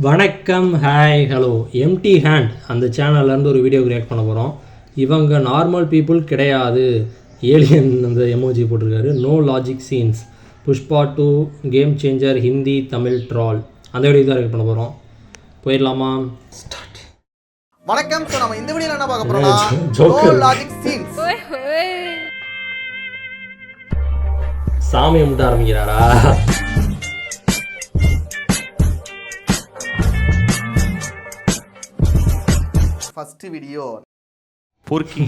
வணக்கம், hi, hello. Empty hand அந்த சேனல்லேருந்து ஒரு வீடியோ கிரியேட் பண்ண போகிறோம். இவங்க நார்மல் பீப்புள் கிடையாது. ஏலியன் அந்த எமோஜி போட்டிருக்காரு. No logic scenes. Pushpa 2 Game Changer Hindi Tamil troll அந்த வீடியோ தான் கிரியேட் பண்ண போகிறோம். போயிடலாமா? ஸ்டார்ட். வணக்கம். ஸோ நம்ம இந்த வீடியோவில் என்ன பார்க்க போறோம்னா நோ லாஜிக் சீன்ஸ். சாமியை மட்டும் ஆரம்பிக்கிறாரா? ஃபர்ஸ்ட் வீடியோ பொறுக்கி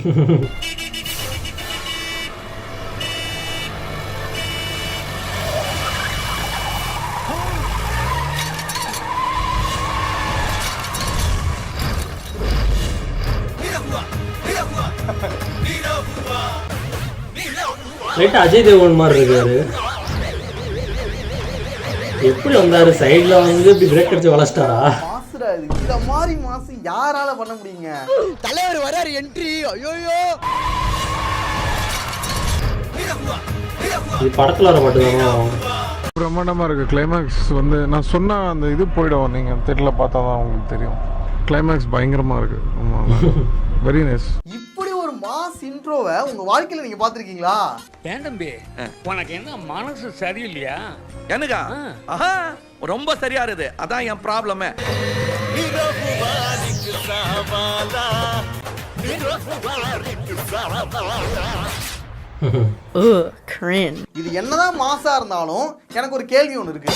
லைட்டா அஜய் தேவன் மாதிரி இருக்காரு. எப்படி வந்தாரு? சைட்ல வந்து இப்படி பிரேக் அடிச்சு வளர்ச்சிட்டாரா? மாசுடா இது. இந்த மாதிரி மாசு யாரால பண்ண முடியுங்க? தலைவர் வராரு என்ட்ரி. ஐயோயோ, இது படத்துல வர மட்டும்தானோ? பிரம்மாண்டமாக இருக்குது. கிளைமேக்ஸ் வந்து நான் சொன்ன அந்த இது போயிடும். நீங்கள் தேட்டரில் பார்த்தா தான் உங்களுக்கு தெரியும். கிளைமேக்ஸ் பயங்கரமாக இருக்குது. Very nice. இப்படி ஒரு மாஸ் இன்ட்ரோவை உங்க வாழ்க்கையில நீங்க பாத்திருக்கீங்களா? ஏண்டம்பி, உனக்கு என்ன மனசு சரியில்லையா? எனக்கா? ஆஹா, ரொம்ப சரியா இருக்குது. அதான் என் ப்ராப்ளமே. இது என்னதான் மாசா இருந்தாலும் எனக்கு ஒரு கேள்வி ஒன்று இருக்கு.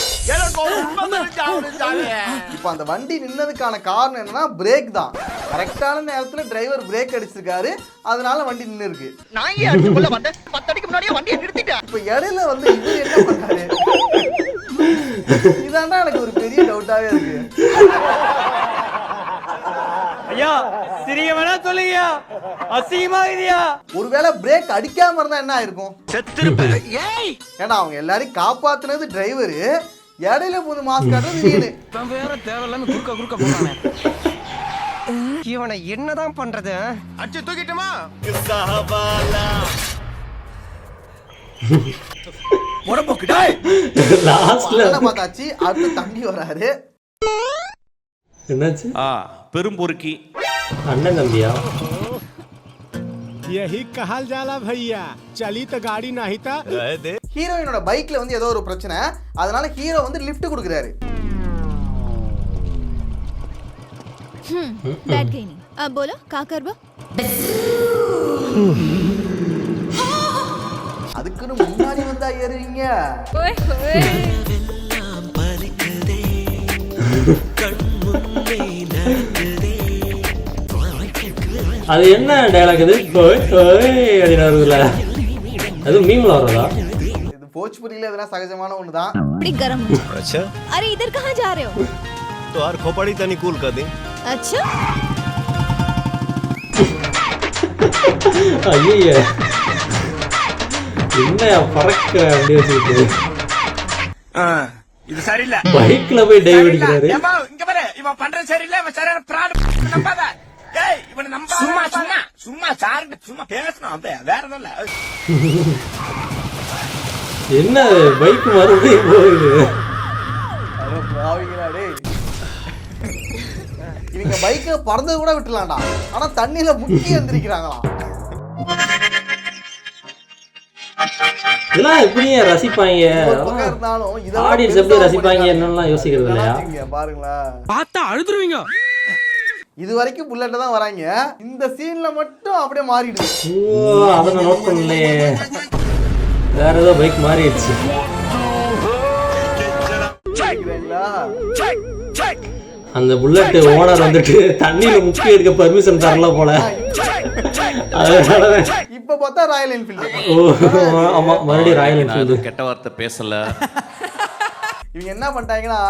இப்போ அந்த வண்டி நின்னதுக்கான காரணம் என்னன்னா பிரேக் தான். கரெக்டான நேரத்துல டிரைவர் பிரேக் அடிச்சிருக்காரு, அதனால வண்டி நின்று இருக்கு. இப்போ இடையில வந்து இவர் என்ன பண்ணாரு? இதாண்டா எனக்கு ஒரு பெரிய டவுட்டாவே இருக்கு. ஐயா, சிறிய வேணா சொல்லுங்க, அசிங்கமா இல்லையா? ஒருவேளை பிரேக் அடிக்காம இருந்தா என்ன ஆயிருக்கும்? செத்துருப்பேன். ஏன்னா அவங்க எல்லாரையும் காப்பாத்துனது டிரைவரு, இடையில போது மாஸ்க் காட்டுறது நீனு. வேற தேவையில்லாம குறுக்க போறானே. இவனை என்னதான் பண்றது? அடிச்சு தூக்கிட்டுமா? லாஸ்ட்ல பார்த்தாச்சு. அடுத்து தம்பி வராரு. என்னாச்சு? பெரும் பொறுக்கி. அண்ணன் தம்பியா? यही कहल जाला भैया, चली तो गाड़ी नहीं था। ஹீரோயினோட பைக்ல வந்து ஏதோ ஒரு பிரச்சனை, அதனால ஹீரோ வந்து லிஃப்ட் கொடுக்குறாரு. बैठ गई नहीं। अब बोलो का करबो? அதுக்குன்னு முன்னாடி வந்தா ஏறுவீங்க. அது என்ன டயலாக் இது? அப்படின்னு வருதுல, அது மீம்ல வர்றதா? இது போஜ்புரியில எதனா சகஜமான ஒண்ணுதான். बड़ी गरम है। अच्छा, अरे इधर कहाँ जा रहे हो? तो यार खोपड़ी तनी कूल कर दे। अच्छा, ஐய என்ன பறக்க அப்படி வச்சுக்கிட்டு இது சரியில்லை. பைக்ல போய் டைவ் அடிக்கிறாரு. இங்க பாரு, இவன் பண்றது சரியில்லை. இவன் சரியான பிராட். நம்பாத. ஏய், இவனை நம்பாத. சும்மா சார்கிட்ட சும்மா பேசணும். அப்ப வேற ஒண்ணும் இல்ல. என்ன பைக் மறுபடியும் போகுது? அட பாவிங்களா டேய். இவங்க பைக்ல பறந்தது கூட விட்டுலாம்டா, ஆனா தண்ணியில முக்கி எந்திரிக்கிறாங்களாம். இதெல்லாம் எப்படியே ரசிப்பாங்க? ஒரு பக்கம் இருந்தாலும் இதெல்லாம் ஆடியன்ஸ் எப்படி ரசிப்பாங்க என்னெல்லாம் யோசிக்கிறது இல்லையா? இங்க பாருங்களேன், பார்த்தா அழுதுருவீங்க. இது வரைக்கும் புல்லட்ட தான் வராங்க, இந்த சீன்ல மட்டும் அப்படியே மாறிடுது. ஓ, அதை நான் நோட் பண்ணலையே. வேற ஏதோ பைக் மாறிடுச்சு. அந்த புல்லட் ஓனர் வந்துட்டு தண்ணியில முக்கி எடுக்க பர்மிஷன் தரல போல. இப்ப பார்த்தா ராயல் என்ஃபீல்டு. ஓ ஆமா, மறுபடியும் ராயல் என்ஃபீல்டு. கெட்ட வார்த்தை பேசல. இவங்க என்ன பண்ணிட்டாங்கன்னா,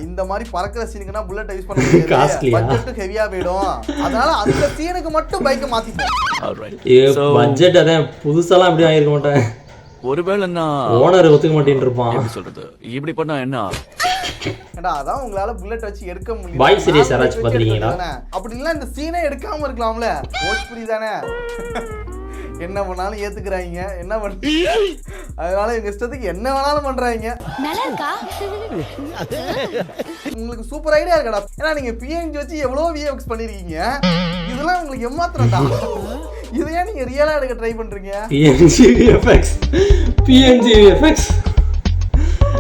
இந்த மாதிரி பறக்கிற சீனுக்குன்னா புல்லட் யூஸ் பண்ண முடியாது, காஸ்ட்லியா, பட்ஜெட் ஹெவியா போயிடும். அதனால அந்த சீனுக்கு மட்டும் பைக்கை மாத்திட்டோம். பட்ஜெட் அதான் புதுசாலாம் அப்படி ஆயிருக்க மாட்டேன். ஒருவேளை நான் ஓனர் ஒத்துக்க மாட்டேன்னு இருப்பான். சொல்றது இப்படி பண்ணா என்ன? ஏண்டா அதான் உங்களால புல்லட் வச்சு எடுக்க முடியல. பாய் சீரிஸ் யாராச்சும் பாத்திருக்கீங்களா? அப்படி இல்ல இந்த சீனே எடுக்காம இருக்கலாம்ல. போஜ்புரி தானே. என்ன பண்ணாலும் ஏத்துக்கிறாங்க, என்ன பண்ண அதனால எங்க இஷ்டத்துக்கு என்ன வேணாலும் பண்றாங்க. நல்லா இருக்கா? உங்களுக்கு சூப்பர் ஐடியா இருக்கடா. ஏன்னா நீங்க பிஎன்ஜி வச்சு எவ்வளவு விஎஃப்எக்ஸ் பண்ணிருக்கீங்க, இதெல்லாம் உங்களுக்கு ஏமாத்திரம் தான். இதையே நீங்க ரியலா எடுக்க ட்ரை பண்றீங்க. பிஎன்ஜி விஎஃப்எக்ஸ்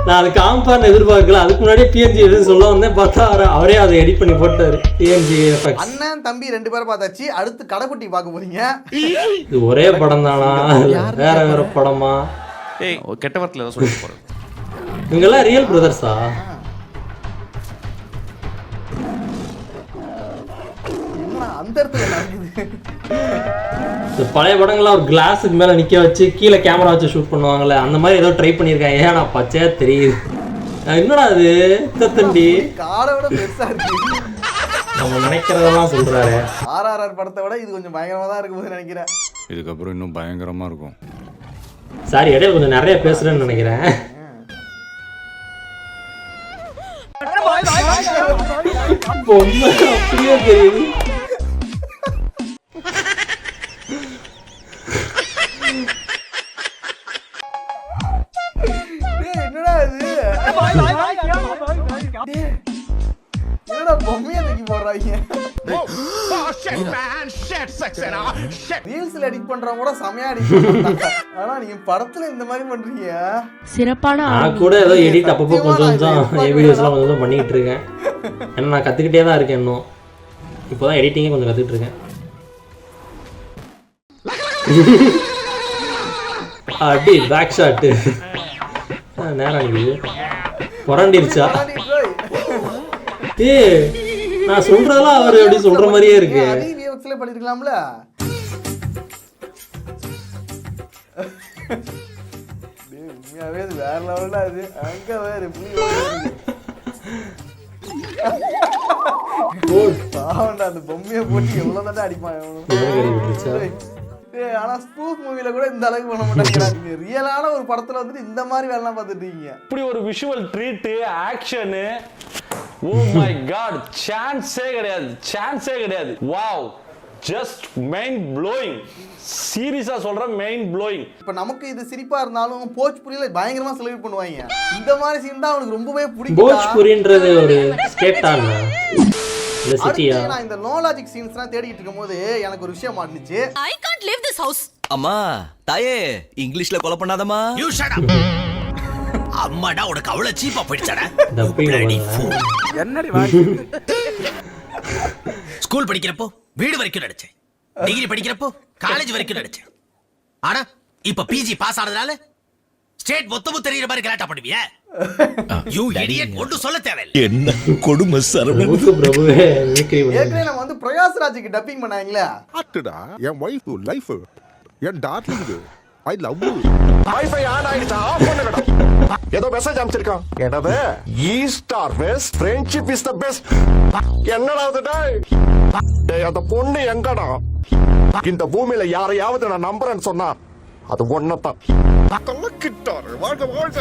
நான் அது காம்பான்னு எதிர்பார்க்கல. அதுக்கு முன்னாடியே பிஎன்ஜி சொல்ல வந்தேன், பார்த்தா அவரே அதை எடிட் பண்ணி போட்டாரு. PNG VFX. அண்ணன் தம்பி 2 பேரும் பார்த்தாச்சு. அடுத்து கடைக்குட்டி பார்க்க போறீங்க. இது ஒரே படம் தானா, வேற வேற படமா? ஏய் கெட்ட வார்த்தையில ஏதோ சொல்லி போறேன். இவங்கெல்லாம் ரியல் பிரதர்ஸா? அந்த இடத்துல நடக்குது. இந்த பழைய படங்கள்லாம் ஒரு கிளாஸுக்கு மேலே நிற்க வச்சு கீழே கேமரா வச்சு ஷூட் பண்ணுவாங்கல்ல, அந்த மாதிரி ஏதோ ட்ரை பண்ணியிருக்காங்க. ஏன் நான் பச்சையா தெரியுது. என்னடா அது தண்டி காரை விட பெருசா இருக்கு. நம்ம நினைக்கிறதெல்லாம் சொல்றாரு. ஆர்ஆர்ஆர் படத்தை விட இது கொஞ்சம் பயங்கரமா தான் இருக்கும்போது நினைக்கிறேன். இதுக்கப்புறம் இன்னும் பயங்கரமா இருக்கும். சாரி, இடையில கொஞ்சம் நிறைய பேசுறேன்னு நினைக்கிறேன். பொம்மை அப்படியே தெரியுது. என்னடா இது? என்னடா பொம்மையை தூக்கி போடுறாங்க? ரீல்ஸ்ல எடிட் பண்றவங்க கூட செமையா எடிட் பண்றாங்க. ஆனா நீங்க படத்துல இந்த மாதிரி பண்றீங்க. சிறப்பான நான் கூட ஏதோ எடிட் அப்பப்போ கொஞ்சம் வீடியோஸ்லாம் கொஞ்சம் பண்ணிக்கிட்டு இருக்கேன். ஏன்னா நான் கற்றுக்கிட்டே தான் இருக்கேன். இன்னும் இப்போ தான் எடிட்டிங்கே கொஞ்சம் கற்றுக்கிட்டு இருக்கேன். அடி பேக் ஷாட்டு நேரம் அடிக்குது. புரண்டிருச்சா? ஏ நான் சொல்றதெல்லாம் அவர் எப்படி சொல்ற மாதிரியே இருக்கு. அதே விஎஃப்எக்ஸ்ல பண்ணிருக்கலாம்ல. உண்மையாவே அது வேற லெவல்ல. அது அங்க வேற பாவண்டா, அந்த பொம்மையை போட்டு எவ்வளவு தான் அடிப்பான். ஆனா ஸ்பூஃப் மூவில கூட இந்த அளவுக்கு பண்ண மாட்டாங்க. ரியலான ஒரு படத்துல வந்துட்டு இந்த மாதிரி வேலைலாம் பார்த்துட்டு இருக்கீங்க. இப்படி ஒரு visual treat action, oh my God, சான்ஸே கிடையாது. Wow, just mind blowing. சீரியஸா சொல்றேன், மைண்ட் ப்ளோயிங். இப்ப நமக்கு இது சிரிப்பா இருந்தாலும் போஜ்புரியில பயங்கரமா செலிப்ரேட் பண்ணுவாங்க. இந்த மாதிரி சீன் தான் அவனுக்கு ரொம்பவே பிடிக்கும். போஜ்புரின்றது ஒரு ஸ்டேட் தான் இந்த சிட்டியா. நான் இந்த நோ லாஜிக் சீன்ஸ்லாம் தேடிட்டு இருக்கும்போது எனக்கு ஒரு விஷயம் மாட்டுச்சு. I can't leave this house. அம்மா தாயே இங்கிலீஷ்ல கொலை பண்ணாதம்மா. You shut up. அம்மாடா உனக்கு அவ்வளவு சீப்பா போயிடுச்சடா. என்னடி வாய்? ஸ்கூல் படிக்கிறப்போ வீடு வரைக்கும் நடிச்சேன். டிகிரி படிக்கிறப்போ காலேஜ் வரைக்கும் நடிச்சேன். ஆனா இப்ப பிஜி பாஸ் ஆனதுனால ஸ்டேட் மொத்தமும் தெரியுற மாதிரி கலாட்டா பண்ணுவியா? யூ இடியட், ஒன்றும் சொல்ல தேவையில்லை. என்ன கொடுமை சரவணன். ஏற்கனவே நம்ம வந்து பிரகாஷ் ராஜுக்கு டப்பிங் பண்ணாங்களே. ஆட்டுடா என் வைஃப் லைஃப் என் darling I love you. WiFi on ஆயிடுச்சா? ஆஃப் பண்ணுங்கடா. ஏதோ மெசேஜ் அனுப்பிச்சிருக்கான். என்னது? East or west, friendship is the best. என்னடா இது டேய்? டேய் அந்த பொண்ணு எங்கடா? இந்த பூமியில யாரையாவது நான் நம்புறேன்னு சொன்னா அது ஒன்னதான்.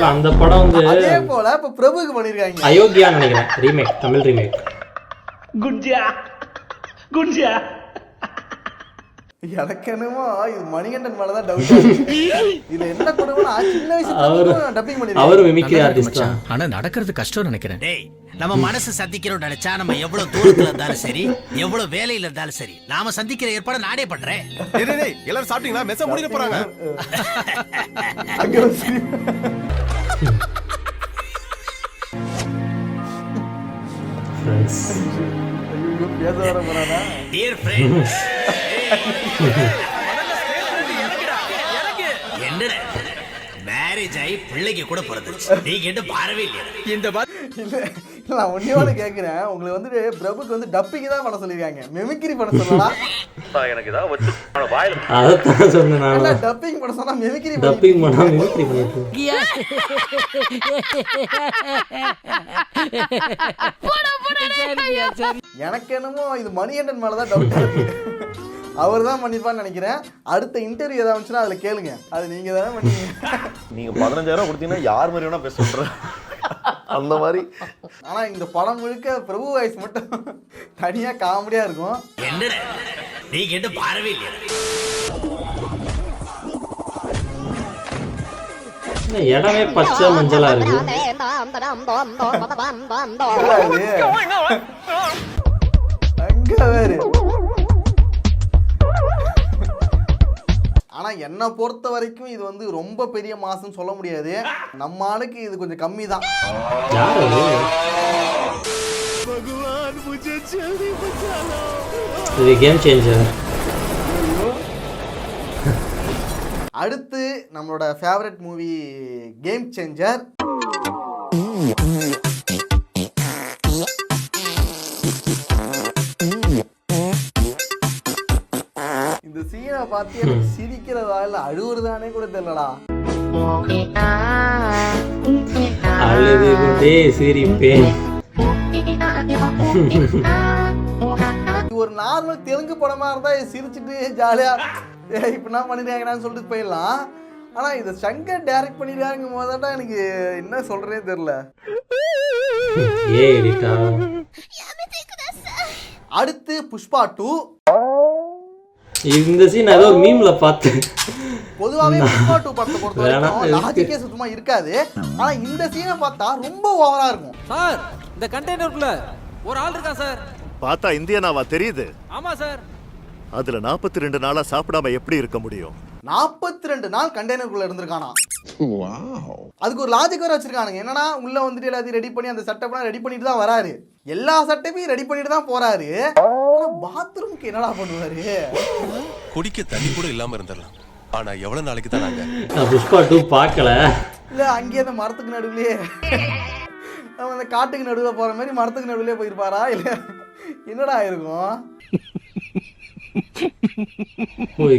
அந்த படம் வந்து அதே போல இப்ப பிரபுக்கு பண்ணிருக்காங்க. அயோக்கியா நினைக்கிறேன், ரீமேக், தமிழ் ரீமேக். குஞ்சியா எனக்கு என்னமோ இது மணிகண்டன் மேலதான் டவுட். இது என்ன கொடுமைனா சின்ன வயசுல டப்பிங் பண்ணிருக்காங்க. அவரு மிமிக்ரி ஆர்டிஸ்ட் தான். ஆனா நடக்கிறது கஷ்டம் நினைக்கிறேன். டேய் நம்ம மனசு சந்திக்கிறோம் நினைச்சா நம்ம எவ்வளவு தூரத்துல இருந்தாலும் சரி, எவ்வளவு வேலையில இருந்தாலும் சரி, நாம சந்திக்கிற ஏற்பாடு நானே பண்றேன். டேய் எல்லாரும் சாப்பிட்டீங்களா? மெச முடிக்க போறாங்க. அங்க ஃப்ரெண்ட்ஸ் பேச வர போறானா? டியர் ஃப்ரெண்ட்ஸ், என்னடா மேரேஜ் ஆகி பிள்ளைக்கு கூட பிறந்துச்சு, நீங்க என்ன பாரவே இல்லையா? இந்த இல்ல நான் ஒன்னே கேக்குறேன். உங்களுக்கு வந்து பிரபுக்கு வந்து டப்பிங் தான் பண்ண சொல்லிருக்காங்க, மெமிக்ரி பண்ண சொல்லலாம். எனக்கு தான் வச்சு வாயில அதான் சொன்னேன் நான். இல்ல டப்பிங் பண்ண சொன்னா மெமிக்ரி டப்பிங் பண்ணா மிமிக்ரி பண்ணிட்டு. எனக்கு என்னமோ இது மணிகண்டன் மேலதான் டவுட் இருக்கு. அவர் தான் பண்ணிருப்பான்னு நினைக்கிறேன். அடுத்த இன்டர்வியூ ஏதாவது வந்துச்சுன்னா அதுல கேளுங்க. அது நீங்க தானே பண்ணீங்க. நீங்க 15000 கொடுத்தீங்கன்னா யார் மாதிரி வேணா பேச சொல்றேன் அந்த மாதிரி. ஆனா இந்த படம் முழுக்க பிரபு வாய்ஸ் மட்டும் தனியா காமெடியா இருக்கும். என்னடா நீங்க என்ன பாரவே இல்லையா? இடமே பச்சை மஞ்சளா இருக்கு. அங்க வேறு. ஆனா என்ன பொறுத்த வரைக்கும் இது வந்து ரொம்ப பெரிய மாசம் சொல்ல முடியாது. நம்ம ஆளுக்கு இது கொஞ்சம் கம்மி தான். யார் அது? இது கேம் சேஞ்சர். அடுத்து நம்மளோட ஃபேவரட் மூவி கேம் சேஞ்சர். இந்த சீனை பார்த்து எனக்கு சிரிக்கிறதா இல்ல அழுவுறதானே கூட தெரியலடா. அழுது கொண்டே சிரிப்பேன். ஒரு நார்மல் தெலுங்கு படமா இருந்தா சிரிச்சுட்டு ஜாலியா இப்ப என்ன பண்ணிருக்காங்கன்னு சொல்லிட்டு போயிடலாம். ஆனா இதை சங்கர் டைரக்ட் பண்ணிருக்காங்க போதுதான் எனக்கு என்ன சொல்றதே தெரியல. அடுத்து புஷ்பா 2. இந்த சீன் ஏதோ மீம்ல பார்த்தேன். பொதுவாவே புஷ்பா 2 படத்தை பொறுத்த வரைக்கும் லாஜிக்கே சுத்தமா இருக்காது. ஆனா இந்த சீனை பார்த்தா ரொம்ப ஓவரா இருக்கும். சார் இந்த கண்டெய்னருக்குள்ள ஒரு ஆள் இருக்கா சார். பார்த்தா இந்தியனாவா தெரியுது? ஆமா சார். அதுல 42 நாளா சாப்பிடாம எப்படி இருக்க முடியும்? 42 நாள் கண்டெய்னருக்குள்ள இருந்திருக்கானா. அதுக்கு ஒரு லாஜிக் வேற வச்சிருக்கானுங்க. என்னன்னா உள்ள வந்துட்டு எல்லாத்தையும் ரெடி பண்ணி அந்த செட்டப்லாம் ரெடி பண்ணிட்டு தான் வராரு. எல்லா செட்டப்பையும் ரெடி பண்ணிட்டு தான் போறாரு. ஆனா பாத்ரூம்க்கு என்னடா பண்ணுவாரு? குடிக்க தண்ணி கூட இல்லாம இருந்துடலாம். ஆனா எவ்வளவு நாளைக்கு தான் நாங்க புஷ்பா 2 பார்க்கல. இல்ல அங்கேயே அந்த மரத்துக்கு நடுவுலயே அவன் அந்த காட்டுக்கு நடுவில் போற மாதிரி மரத்துக்கு நடுவுலயே போயிருப்பாரா இல்ல என்னடா இருக்கும்?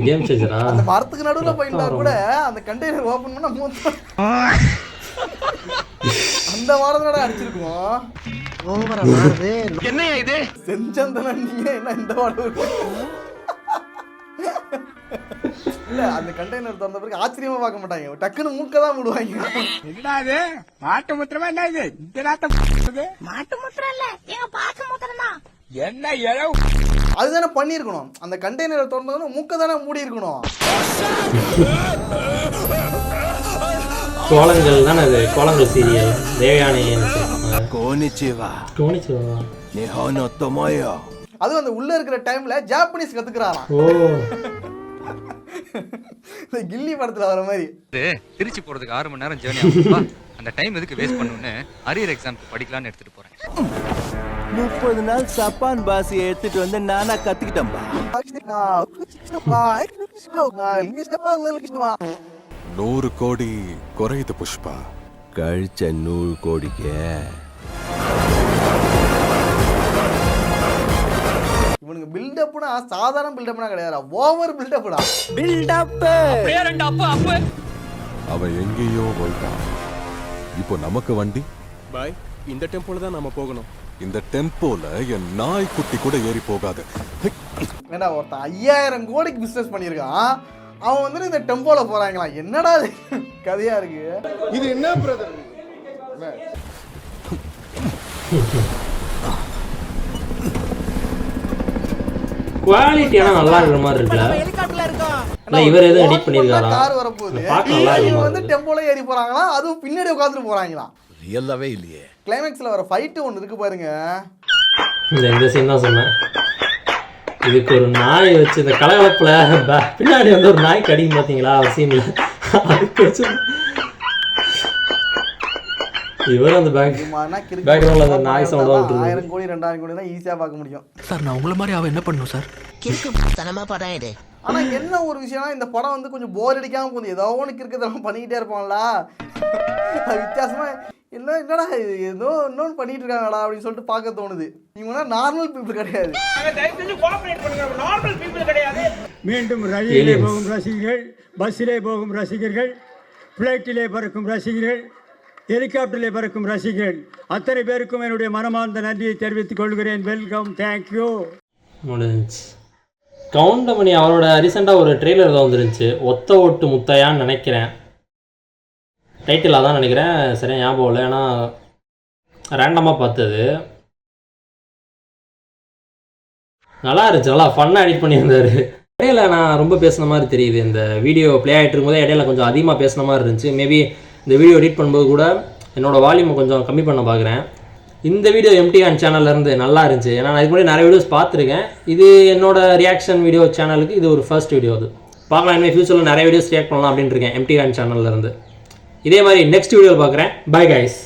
கேம் சேஞ்சரா? அந்த மரத்துக்கு நடுவுல போயிருந்தா கூட அந்த கண்டெய்னர் ஓபன் பண்ணா மூத்த அந்த வாரத்தோட அடிச்சிருக்கோம். என்னையா இது? செஞ்சந்தன நீங்க என்ன இந்த வாரம் இல்ல அந்த கண்டெய்னர் திறந்த பிறகு ஆச்சரியமா பார்க்க மாட்டாங்க. டக்குன்னு மூக்க தான் விடுவாங்க. என்னடா இது? மாட்டு முத்திரமா என்ன இது? இந்த நாட்டம் மாட்டு முத்திரம் இல்ல, எங்க பாச முத்திரம் தான். என்ன இளவு அதுதானே பண்ணிருக்கணும். அந்த கண்டெய்னரை திறந்ததுன்னு மூக்க தானே மூடி இருக்கணும். கோலங்கள் தானே அது. கோலங்கள் சீரியல் தேவயானி. கோனிச்சிவா கோனிச்சிவா நிஹோனோ தோமோயோ. அது அந்த உள்ள இருக்கிற டைம்ல ஜாப்பனீஸ் கத்துக்கிறாராம். ஓ இந்த கில்லி படத்துல வர மாதிரி. திருச்சி போறதுக்கு 6 மணி நேரம் ஜர்னி ஆகும்பா. அந்த டைம் எதுக்கு வேஸ்ட் பண்ணனும்னு அரியர் எக்ஸாம்க்கு படிக்கலாம்னு எடுத்துட்டு போறேன். 30 நாள் சப்பான் பாசி எடுத்துட்டு வந்து நானா கத்துக்கிட்டேன்பா. 100 கோடி குறையுது புஷ்பா. கழிச்ச 100 கோடிக்கு இவனுக்கு பில்டப்னா சாதாரண பில்டப்னா கிடையாது, ஓவர் பில்டப்டா. பில்டப் பேரண்ட் அப்பு அவன் எங்கேயோ போயிட்டான். இப்போ நமக்கு வண்டி பாய் இந்த டெம்போல தான் நாம போகணும். இந்த டெம்போல என் நாய்க்குட்டி கூட ஏறி போகாது. ஏண்டா ஒருத்தன் 5000 கோடிக்கு பிசினஸ் பண்ணியிருக்கான். அவன் வந்து இந்த டெம்போல போறாங்களா? என்னடா இது கதையா இருக்கு இது? என்ன பிரதர் குவாலிட்டி ஆனா நல்லா இருக்கிற மாதிரி இருக்குல்ல. இல்ல இவர் எதுவும் எடிட் பண்ணிருக்காரா? கார் வரப்போகுது. பார்க்க நல்லா இவங்க இருக்கு. வந்து டெம்போல ஏறி போறாங்களா, அதுவும் பின்னாடி உட்கார்ந்துட்டு போறாங்களா? ரியலாவே இல்லையே. கிளைமேக்ஸ்ல வர ஃபைட் ஒன்னு இருக்கு பாருங்க. இந்த சீன் தான் சொன்னேன். இதுக்கு ஒரு நாய் வச்சு இந்த கலகலப்புல பின்னாடி வந்து ஒரு நாய் கடிக்கும் பாத்தீங்களா சீன்ல. அதுக்கு வச்சு இவர் அந்த பேக்ரவுண்ட்ல அந்த நாய் சவுண்ட் வந்து 1000 கோடி 2000 கோடி தான் ஈஸியா பார்க்க முடியும். சார் நான் உங்களை மாதிரி அவ என்ன பண்ணும் சார்? தனமா படம் இது. ஆனா என்ன ஒரு விஷயம்னா இந்த படம் வந்து கொஞ்சம் போர் அடிக்காம போகுது. ஏதோ ஒன்று இருக்கிறதெல்லாம் பண்ணிக்கிட்டே இருப்பான்ல, அது வித்தியாசமா என்னடா ஏதோ இன்னொன்று பண்ணிட்டு இருக்காங்கடா அப்படின்னு சொல்லிட்டு பார்க்க தோணுது. இவங்க நார்மல் பீப்புள் கிடையாது. மீண்டும் ரயிலே போகும் ரசிகர்கள், பஸ்ஸிலே போகும் ரசிகர்கள், பிளைட்டிலே பறக்கும் ரசிகர்கள், ஹெலிகாப்டரிலே பறக்கும் ரசிகர்கள் அத்தனை பேருக்கும் என்னுடைய மனமார்ந்த நன்றியை தெரிவித்துக் கொள்கிறேன். Welcome, thank you. முடிஞ்சு. கவுண்டமணி அவரோட ரீசெண்டாக ஒரு ட்ரெய்லர் தான் வந்துருந்துச்சு. ஒத்த ஓட்டு முத்தையான்னு நினைக்கிறேன். டைட்டில் அதான் நினைக்கிறேன், சரியா ஞாபகம் இல்லை. ஏன்னா ரேண்டமாக பார்த்தது. நல்லா இருந்துச்சு, நல்லா ஃபன்னாக எடிட் பண்ணியிருந்தார். இடையில நான் ரொம்ப பேசுன மாதிரி தெரியுது. இந்த வீடியோ ப்ளே ஆகிட்டு இருக்கும்போதே இடையில கொஞ்சம் அதிகமாக பேசுன மாதிரி இருந்துச்சு. மேபி இந்த வீடியோ எடிட் பண்ணும்போது கூட என்னோடய வால்யூமை கொஞ்சம் கம்மி பண்ண பார்க்குறேன். இந்த வீடியோ எம்டி ஹேண்ட் சேனல்லேருந்து நல்லா இருந்துச்சு. ஏன்னா நான் இதுக்கு முன்னாடி நிறைய வீடியோஸ் பார்த்துருக்கேன். இது என்னோடய ரியாக்ஷன் வீடியோ சேனலுக்கு இது ஒரு ஃபர்ஸ்ட் வீடியோ. அது பார்க்கலாம். இனிமேல் ஃபியூச்சரில் நிறைய வீடியோஸ் ரியாக்ட் பண்ணலாம் அப்படின்ட்டு இருக்கேன் எம்டி ஹேண்ட் சேனல்லேருந்து. இதே மாதிரி நெக்ஸ்ட் வீடியோ பார்க்குறேன். Bye guys.